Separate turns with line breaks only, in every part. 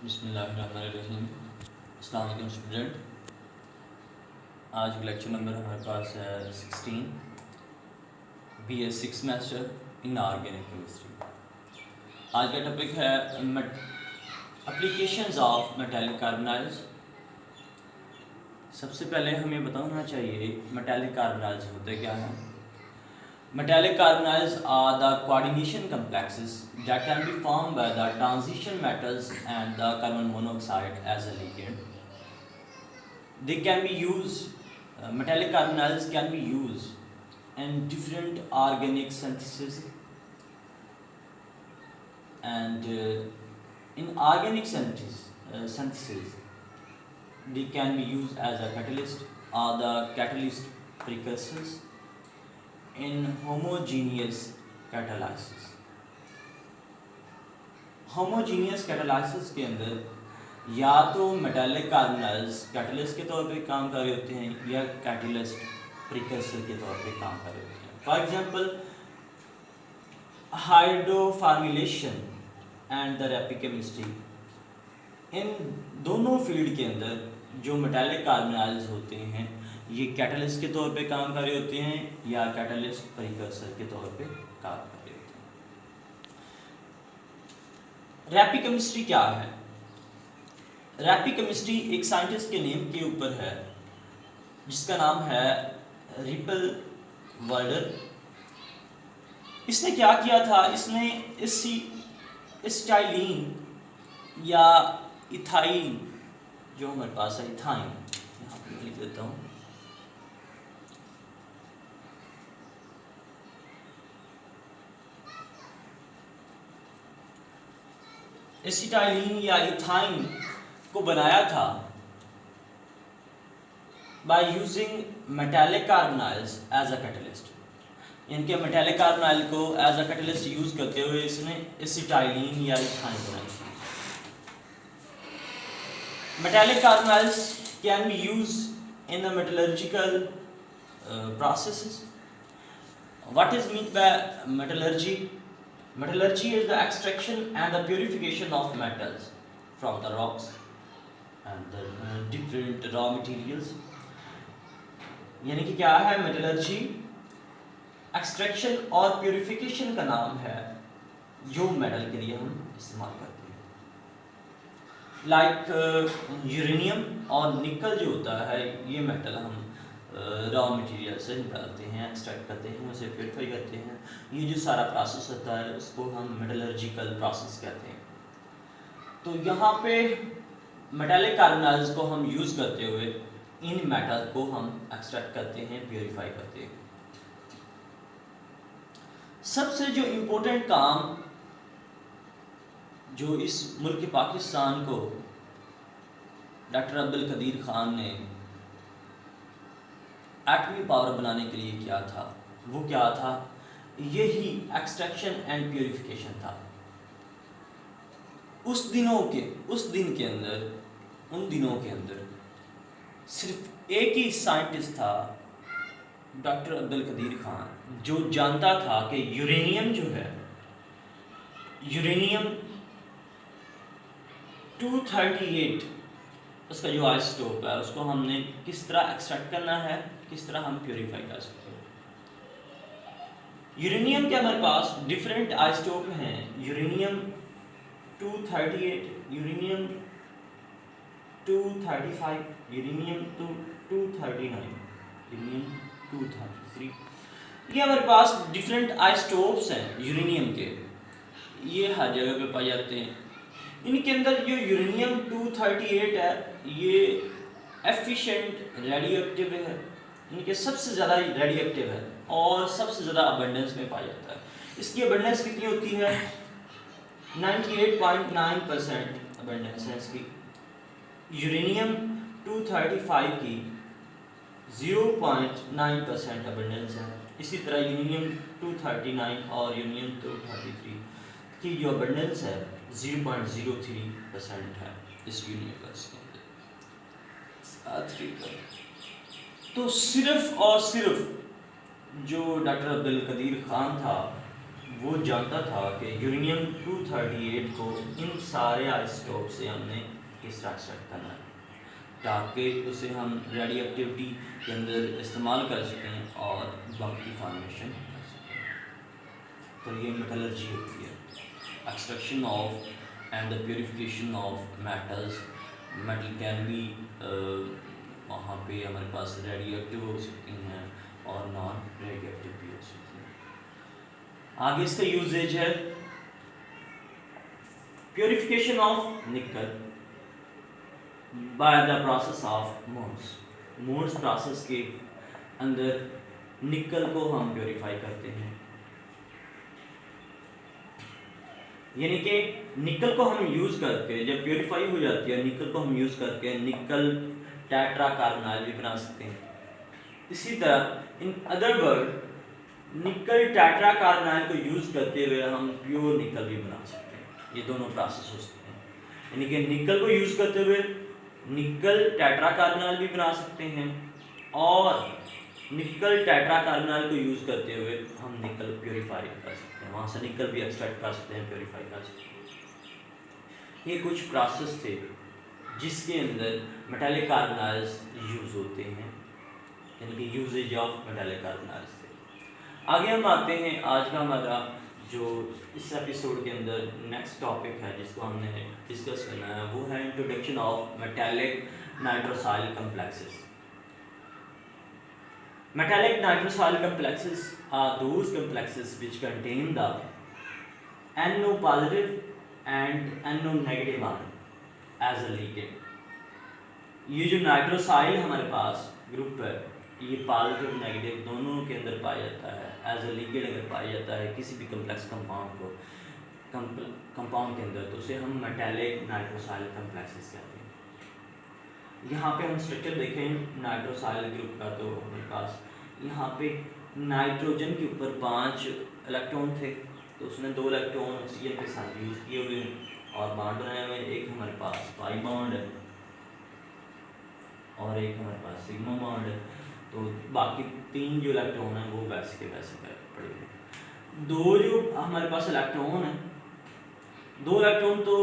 बिस्मिल्लाहिर्रहमानिर्रहीम। अस्सलाम वालेकुम स्टूडेंट। आज का लेक्चर नंबर हमारे पास है 16 BS6 semester in organic chemistry. आज का टॉपिक है एप्लीकेशंस ऑफ मेटालिक कार्बोनाइल्स। सबसे पहले हमें बताना चाहिए मेटालिक कार्बोनाइल्स होते क्या हैं। Metallic carbonyls are the coordination complexes that can be formed by the transition metals and the carbon monoxide as a ligand. They can be used, metallic carbonyls can be used in different organic synthesis, and in organic synthesis they can be used as a catalyst or the catalyst precursors in homogeneous catalysis। homogeneous catalysis के अंदर या तो metallic carbonyls catalyst के तौर पे काम कर रहे होते हैं या कैटलिस्ट प्रिकर्सर के तौर पे काम कर रहे होते हैं। For example hydroformylation and the rapid chemistry, इन दोनों फील्ड के अंदर जो मेटालिक कार्बोनाइल्स होते हैं ये कैटलिस्ट के तौर पे काम कर रहे होते हैं या कैटलिस्ट प्रिकर्सर के तौर पे काम कर रहे होते हैं। रैपिड केमिस्ट्री क्या है? रैपिड केमिस्ट्री एक साइंटिस्ट के नेम के ऊपर है जिसका नाम है रिपल वर्डर। इसने क्या किया था, इसने एसिटाइलिन या इथाइन, जो हमारे पास है इथाइन, यहाँ पे लिख देता हूँ, एसिटाइलिन या इथाइन को बनाया था by using metallic carbonyls as a catalyst. इनके मेटालिक कार्बोनाइल को एज अ कैटलिस्ट यूज करते हुए इसने एसिटाइलिन या इथाइन बनाई थी। Metallic carbonyls can be used in the metallurgical processes. What is meant by metallurgy? Metallurgy is the extraction and the purification of metals from the rocks and the different raw materials. यानी कि क्या है metallurgy? Extraction और purification का नाम है जो metal के लिए हम इस्तेमाल करते हैं। लाइक यूरेनियम और निकल जो होता है, ये मेटल हम रॉ मटेरियल से निकालते हैं, एक्सट्रैक्ट करते हैं, उसे प्योरीफाई करते हैं। ये जो सारा प्रोसेस होता है उसको हम मेटलर्जिकल प्रोसेस कहते हैं। तो यहाँ पे मेटालिक कार्बोनाइल्स को हम यूज़ करते हुए इन मेटल को हम एक्सट्रैक्ट करते हैं, प्योरीफाई करते हैं। सबसे जो इम्पोर्टेंट काम जो इस मुल्क पाकिस्तान को डॉक्टर अब्दुल कदीर खान ने एटमी पावर बनाने के लिए किया था, वो क्या था? यही एक्सट्रैक्शन एंड प्यूरिफिकेशन था। उन दिनों के अंदर सिर्फ एक ही साइंटिस्ट था, डॉक्टर अब्दुल कदीर खान, जो जानता था कि यूरेनियम जो है, यूरेनियम 238 उसका जो आइसोटोप है उसको हमने किस तरह एक्सट्रैक्ट करना है, किस तरह हम प्योरीफाई कर सकते हैं। यूरेनियम के हमारे पास डिफरेंट आइसोटोप हैं। Uranium 238, uranium 235, uranium 239, uranium 233। ये हमारे पास डिफरेंट आइसोटोप्स हैं यूरेनियम के, ये हर जगह पे पाए जाते हैं। इनके अंदर जो यूरेनियम 238 है ये एफिशिएंट रेडियोएक्टिव है, इनके सबसे ज़्यादा रेडियोएक्टिव है और सबसे ज़्यादा अबंडेंस में पाया जाता है। इसकी अबंडेंस कितनी होती है? 98.9% अबंडेंस है इसकी। यूरेनियम 235 की 0.9% अबंडेंस है। इसी तरह यूरेनियम 239 और यूरेनियम 233 की जो अबंडेंस है 0.03% है इस यूनिवर्स के अंदर। तो सिर्फ और सिर्फ जो डॉक्टर अब्दुल कदीर खान था वो जानता था कि यूरेनियम 238 को इन सारे आइसोटोप से हमने किस तरह एक्सट्रैक्ट करना है ताकि उसे हम रेडियोएक्टिविटी के अंदर इस्तेमाल कर सकें और बम की फॉर्मेशन कर सकें। तो ये मेटलर्जी होती है, extraction of and the purification of metals. Metal can be वहाँ पे हमारे पास रेडियोएक्टिव हो सकती हैं और नॉन रेडियोएक्टिव भी हो सकती हैं। आगे इसका यूजेज है प्योरिफिकेशन ऑफ निकल by the process of modes. Modes process के अंदर निकल को हम प्योरीफाई करते हैं, यानी कि निकल को हम यूज़ करके जब प्योरीफाई हो जाती है निकल को हम यूज़ करके निकल टेट्राकार्बोनाइल भी बना सकते हैं। इसी तरह इन अदर वर्ड निकल टेट्राकार्बोनाइल को यूज़ करते हुए हम प्योर निकल भी बना सकते हैं। ये दोनों प्रोसेस हो सकते हैं, यानी कि निकल को यूज़ करते हुए निकल टेट्राकार्बोनाइल भी बना सकते हैं और निकल टेट्राकार्बोनाइल को यूज़ करते हुए हम निकल प्योरीफाई कर सकते हैं, वहाँ से निकल भी एक्सट्रैक्ट कर सकते हैं, प्योरीफाई कर सकते हैं। ये कुछ प्रोसेस थे जिसके अंदर मेटालिक कार्बोनाइल्स यूज़ होते हैं, यानी कि यूजेज ऑफ मेटालिक कार्बोनाइल्स थे। आगे हम आते हैं, आज का हमारा जो इस एपिसोड के अंदर नेक्स्ट टॉपिक है जिसको हमने डिस्कस करना है वो है introduction of metallic nitrosyl complexes. Metallic nitrosyl complexes are those complexes which contain the NO positive and NO negative ion as a ligand। ये जो नाइट्रोसाइल हमारे पास ग्रुप है ये पॉजिटिव नेगेटिव दोनों के अंदर पाया जाता है एज अ लिगेंड। अगर पाया जाता है किसी भी कम्प्लेक्स कंपाउंड को कंपाउंड के अंदर तो उसे हम मेटालिक नाइट्रोसाइल कम्प्लेक्सेस कहते हैं। यहाँ पे हम स्ट्रक्चर देखें नाइट्रोसाइल ग्रुप का तो हमारे पास यहाँ पे नाइट्रोजन के ऊपर 5 इलेक्ट्रॉन थे तो उसने 2 इलेक्ट्रॉन ऑक्सीजन के साथ यूज़ किए हुए हैं और बॉन्ड बनाए हुए। एक हमारे पास पाई बॉन्ड है और एक हमारे पास सिग्मा बॉन्ड है, तो बाकी 3 जो इलेक्ट्रॉन हैं वो वैसे के वैसे पड़े हुए हैं। 2 जो हमारे पास इलेक्ट्रॉन है 2 इलेक्ट्रॉन तो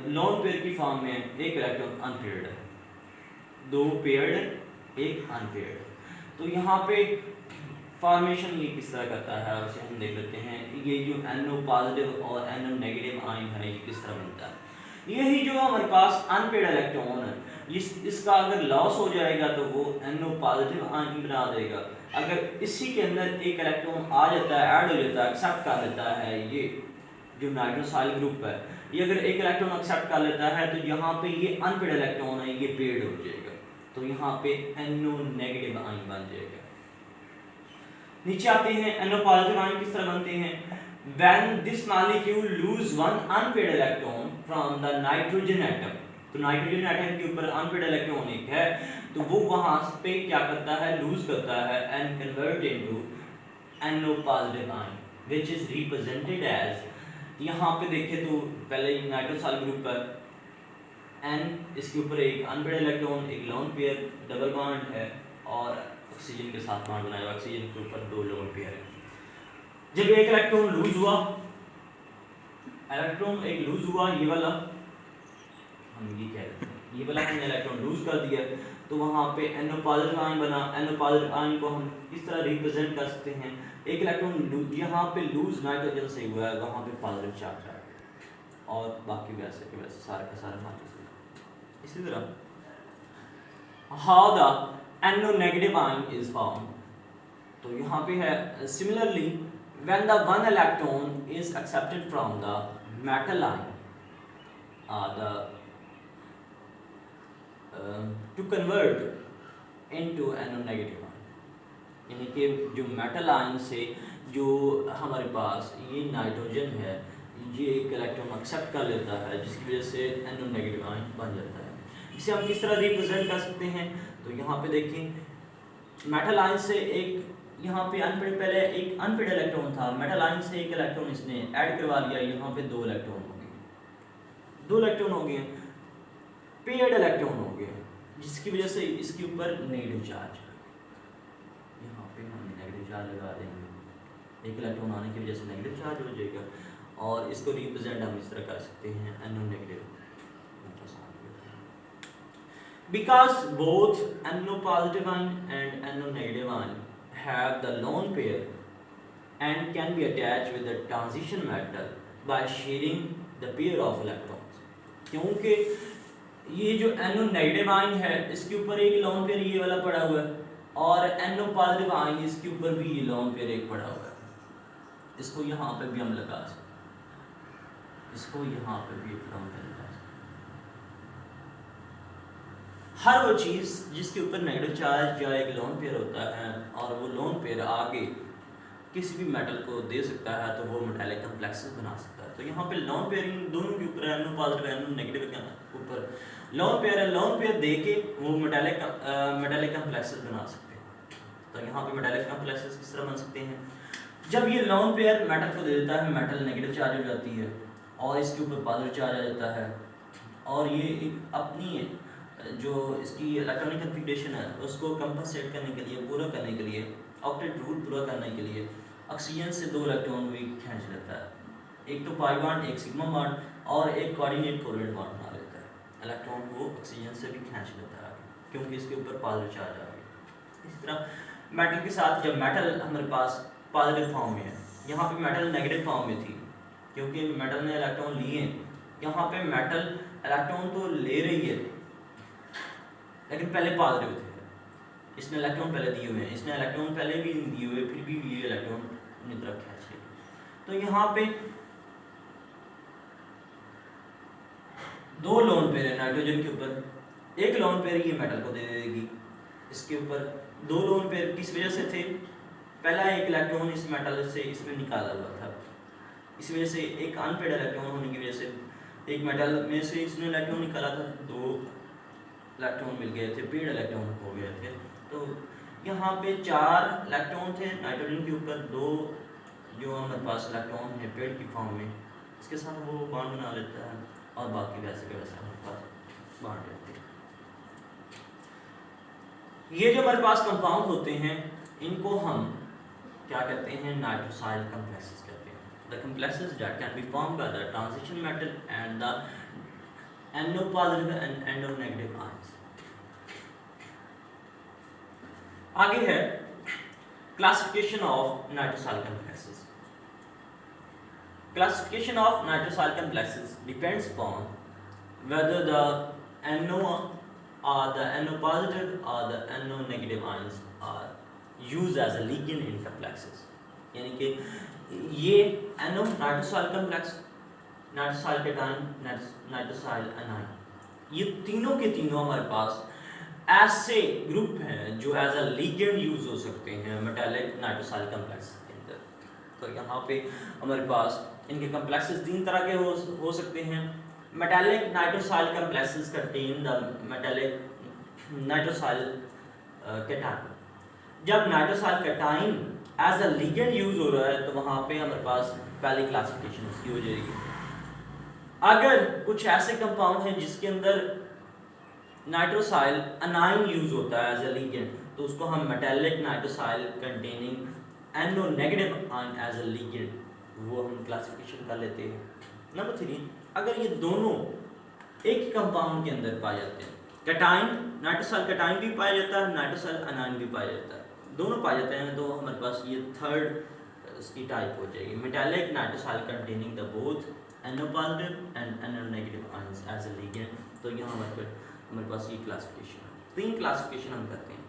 लोन पेयर की फॉर्म में, एक इलेक्ट्रॉन अनपेयर्ड है, 2 पेयर्ड एक अनपेयर्ड। तो यहाँ पे फॉर्मेशन ये किस तरह करता है उसे हम देख लेते हैं। ये जो NO पॉजिटिव और NO नेगेटिव आयन है ये किस तरह बनता है। यही जो हमारे पास अनपेयर्ड इलेक्ट्रॉन है इसका अगर लॉस हो जाएगा तो वो NO पॉजिटिव आयन बना देगा। अगर इसी के अंदर एक इलेक्ट्रॉन आ जाता है, ऐड हो जाता है, एक्सेप्ट कर लेता है, ये जो नाइट्रोसाइल ग्रुप है ये अगर एक इलेक्ट्रॉन एक्सेप्ट कर लेता है तो यहाँ पे ये अनपेयर्ड इलेक्ट्रॉन है ये पेयर्ड हो जाएगा, तो यहाँ पे NO नेगेटिव आयन बन जाएगा। नीचे आते हैं NO पॉजिटिव आयन किस तरह बनते हैं। When this molecule lose one unpaired electron from the nitrogen atom, तो नाइट्रोजन एटम के ऊपर अनपेयर्ड इलेक्ट्रॉन एक है तो वो वहाँ पे क्या करता है लूज करता है and convert into NO positive ion which is represented as, यहाँ पे देखें तो पहले नाइट्रोसाइल ग्रुप पर N इसके ऊपर एक अनपेयर्ड इलेक्ट्रॉन एक लोन पेयर डबल बॉन्ड है और ऑक्सीजन के साथ बॉन्ड बनाया, ऑक्सीजन के ऊपर 2 लोन पेयर है। जब एक इलेक्ट्रॉन लूज हुआ, इलेक्ट्रॉन एक लूज हुआ ये वाला, हम ये कह रहे हैं ये वाला हमने इलेक्ट्रॉन लूज कर दिया तो वहाँ पे NO पॉजिटिव आयन बना। NO पॉजिटिव आयन को हम किस तरह रिप्रेजेंट कर सकते हैं, एक इलेक्ट्रॉन यहाँ पे लूज नाइट्रोजन से हुआ है वहाँ पे पॉजिटिव चार्ज आ गया और बाकी वैसे के वैसे सारे का सारा माइनस। इसी तरह how the NO negative ion is found, तो यहाँ पे है similarly when the one electron is accepted from the metal ion the to convert into NO negative ion, यानी कि जो मेटल आयन से जो हमारे पास ये नाइट्रोजन है ये एक इलेक्ट्रॉन एक्सेप्ट कर लेता है जिसकी वजह से NO नेगेटिव आयन बन जाता है। इसे हम किस तरह रिप्रेजेंट कर सकते हैं, तो यहाँ पे देखें मेटल आयन से एक यहाँ पे अनपेयर्ड पहले एक अनपेयर्ड इलेक्ट्रॉन था, मेटल आयन से एक इलेक्ट्रॉन इसने ऐड करवा लिया, यहाँ पे 2 इलेक्ट्रॉन हो गए, 2 इलेक्ट्रॉन हो गए, पेयर्ड इलेक्ट्रॉन हो गए जिसकी वजह से इसके ऊपर नेगेटिव चार्ज, यहाँ पे हम नेगेटिव चार्ज लगा देंगे एक इलेक्ट्रॉन आने की वजह से नेगेटिव चार्ज हो जाएगा, और इसको रिप्रेजेंट हम इस तरह कर सकते हैं NO negative. Because both NO positive ion and NO negative ion have the lone pair and can be attached with the transition metal by sharing the pair of electrons। क्योंकि ये जो NO नेगेटिव आयन है इसके ऊपर एक lone pair ये वाला पड़ा हुआ है, और NO पॉजिटिव आयन इसके ऊपर भी ये लोन पेयर एक पड़ा हुआ है। इसको यहाँ पे भी हम लगा सकते हैं, इसको यहाँ पे भी एक लोन पेयर लगा सकते हैं। हर वो चीज़ जिसके ऊपर नेगेटिव चार्ज या एक लोन पेयर होता है और वो लोन पेयर आगे किसी भी मेटल को दे सकता है तो वो मेटालिक कम्प्लेक्सेस बना सकता है। तो यहाँ पे लोन पेयरिंग दोनों के ऊपर NO पॉजिटिव NO नेगेटिव के ऊपर लोन पेयर है, लोन पेयर दे के वो मेटालिक कम्प्लेक्सेस बना सकते हैं। तो यहाँ पे मेटालिक कम्प्लेक्सेस किस तरह बन सकते हैं, जब ये लोन पेयर मेटल को दे देता है, मेटल नेगेटिव चार्ज हो जाती है और इसके ऊपर पॉजिटिव चार्ज आ जाता है, और ये एक अपनी जो इसकी इलेक्ट्रॉनिक कन्फिग्रेशन है उसको कंपनसेट करने के लिए, पूरा करने के लिए, ऑक्टेट रूल पूरा करने के लिए ऑक्सीजन से 2 इलेक्ट्रॉन भी खींच लेता है, एक तो पाई बॉन्ड, एक सिग्मा बॉन्ड, और एक कोऑर्डिनेट कोवैलेंट बॉन्ड बना लेता है। इलेक्ट्रॉन को ऑक्सीजन से भी खींच लेता है क्योंकि इसके ऊपर पॉजिटिव चार्ज आ गया। इसी तरह मेटल के साथ, जब मेटल हमारे पास पॉजिटिव फॉर्म में है, यहाँ पे मेटल नेगेटिव फॉर्म में थी क्योंकि मेटल ने इलेक्ट्रॉन लिए, यहाँ पे मेटल इलेक्ट्रॉन तो ले रही है लेकिन पहले पॉजिटिव थे, इसने इलेक्ट्रॉन पहले दिए हुए हैं, इसने इलेक्ट्रॉन पहले भी दिए हुए, फिर भी ये इलेक्ट्रॉन अपनी तरफ खींच लेगा। तो यहाँ पे 2 लोन पेयर है नाइट्रोजन के ऊपर, एक लोन पेयर ये मेटल को दे देगी, इसके ऊपर 2 लोन पेयर किस वजह से थे, पहला एक इलेक्ट्रॉन इस मेटल से इसमें निकाला हुआ था, इस वजह से एक अनपेड इलेक्ट्रॉन होने की वजह से एक मेटल में से इसने इलेक्ट्रॉन निकाला था, 2 इलेक्ट्रॉन मिल गए थे, पेड इलेक्ट्रॉन हो गए थे। तो यहाँ पे 4 इलेक्ट्रॉन थे नाइट्रोजन के ऊपर, 2 जो हमारे पास इलेक्ट्रॉन है पेड की फॉर्म में, इसके साथ वो बॉन्ड बना लेता है, और बाकी वैसे के वैसे हमारे पास बॉन्ड रहते हैं। ये जो हमारे पास कंपाउंड होते हैं इनको हम क्या कहते हैं, नाइट्रोसाइल कम्प्लेक्सेस कहते हैं। The complexes that can be formed by the transition metal and the NO positive and NO negative ions। आगे है classification of nitrosyl complexes. Classification of nitrosyl complexes depends upon whether the NO or the NO positive or the NO negative ions are used as a ligand in complexes। यानी कि ये NO नाइट्रोसाइल complex, नाइट्रोसाइल cation, नाइट्रोसाइल anion, ये तीनों के तीनों हमारे पास ऐसे group हैं जो एज अ लिगेंड यूज हो सकते हैं मेटालिक नाइट्रोसाइल कम्प्लेक्स के अंदर। तो यहाँ पे हमारे पास इनके कम्प्लेक्सेस 3 तरह के हो सकते हैं। Metallic nitrosyl complexes contain the metallic nitrosyl cation. जब nitrosyl cation as a ligand use हो रहा है तो वहाँ पे हमारे पास पहली क्लासिफिकेशन इसकी हो जाएगी। अगर कुछ ऐसे कंपाउंड हैं जिसके अंदर नाइट्रोसाइल अनाइन यूज होता है एज अ लिगेंड, तो उसको हम metallic nitrosyl containing NO negative ion as a ligand, वो हम क्लासिफिकेशन कर लेते हैं। नंबर 3, अगर ये दोनों एक ही कंपाउंड के अंदर पाए जाते हैं, कैटायन नाइट्रोसाइल कैटायन भी पाया जाता है, नाइट्रोसाइल अनाइन भी पाया जाता है, दोनों पाए जाते हैं, तो हमारे पास ये 3rd इसकी टाइप हो जाएगी, metallic nitrosyl containing the both NO positive and NO negative ions as a ligand। तो यहाँ हमारे पास ये क्लासिफिकेशन है। 3 क्लासिफिकेशन हम करते हैं।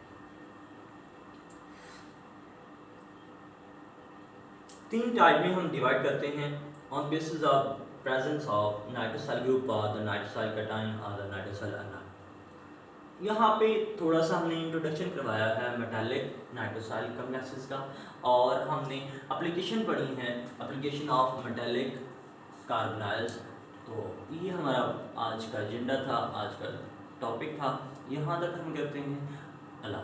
3 टाइप में हम डिवाइड करते हैं on basis of presence of nitrosyl group और द नाइट्रोसाइल कैटायन और द नाइट्रोसाइल अनाइन। यहाँ पे थोड़ा सा हमने इंट्रोडक्शन करवाया है मेटालिक नाइट्रोसाइल कम्प्लेक्सेस का, और हमने एप्लीकेशन पढ़ी है, एप्लीकेशन ऑफ मेटालिक कार्बोनाइल्स। तो ये हमारा आज का एजेंडा था, आज का टॉपिक था। यहाँ तक हम करते हैं। अल्लाह।